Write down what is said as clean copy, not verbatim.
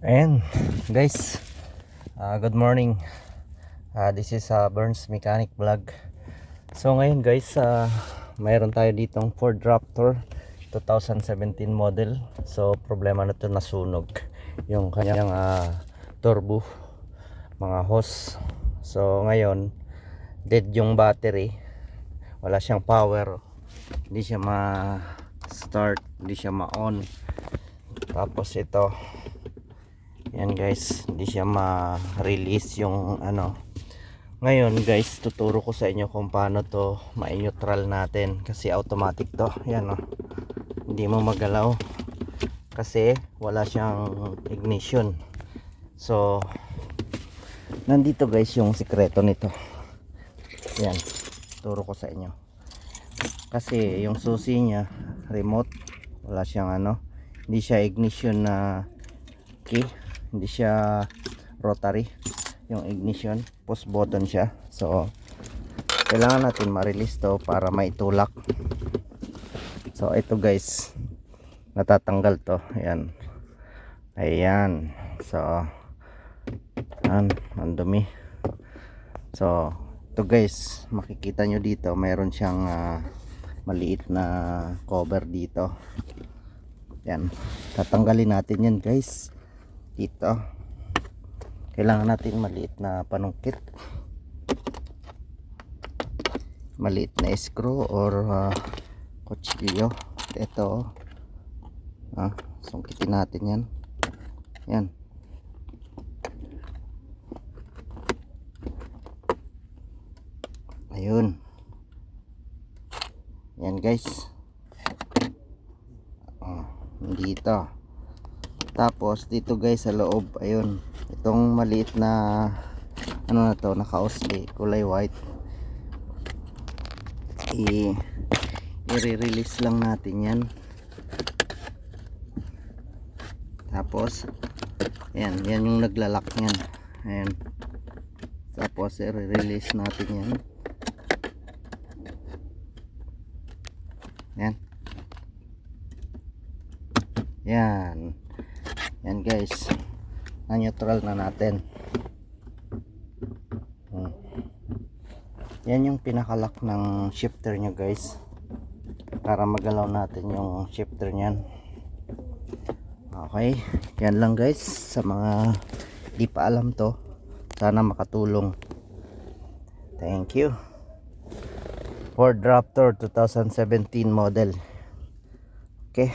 And guys, good morning. This is Burns Mechanic Vlog. So ngayon guys, mayroon tayo ditong Ford Raptor 2017 model. So problema na to, nasunog yung kanyang turbo, mga hose. So ngayon, dead yung battery. Wala siyang power. Hindi siya ma-start, hindi siya ma-on. Tapos ito, yan guys, hindi siya ma-release yung Ngayon guys, tuturo ko sa inyo kung paano to ma-neutral natin, kasi automatic to. Yan hindi mo magalaw kasi wala siyang ignition. So nandito guys yung sikreto nito. Yan, turo ko sa inyo. Kasi yung susi niya remote, wala siyang hindi siya ignition na key, hindi siya rotary yung ignition, push button siya. So kailangan natin ma-release to para maitulak. So ito guys, natatanggal to. Ayan. So ang dumi. So ito guys, makikita nyo dito mayroon siyang maliit na cover dito. Yan, tatanggalin natin yan guys. Dito kailangan natin maliit na panungkit, maliit na screw or kutsilyo. Ito sungkitin natin yan. Yan, ayun. Yan guys, dito. Tapos dito guys sa loob, ayun, itong maliit na na to, naka-osli, kulay white, i-release lang natin yan. Tapos yan yung naglalak niyan. Ayan, tapos i-release natin yan. Yan guys, na-neutral na natin. Yan yung pinakalock ng shifter nyo guys, para magalaw natin yung shifter nyan. Okay, yan lang guys. Sa mga di pa alam to, sana makatulong. Thank you. Ford Raptor 2017 model. Okay.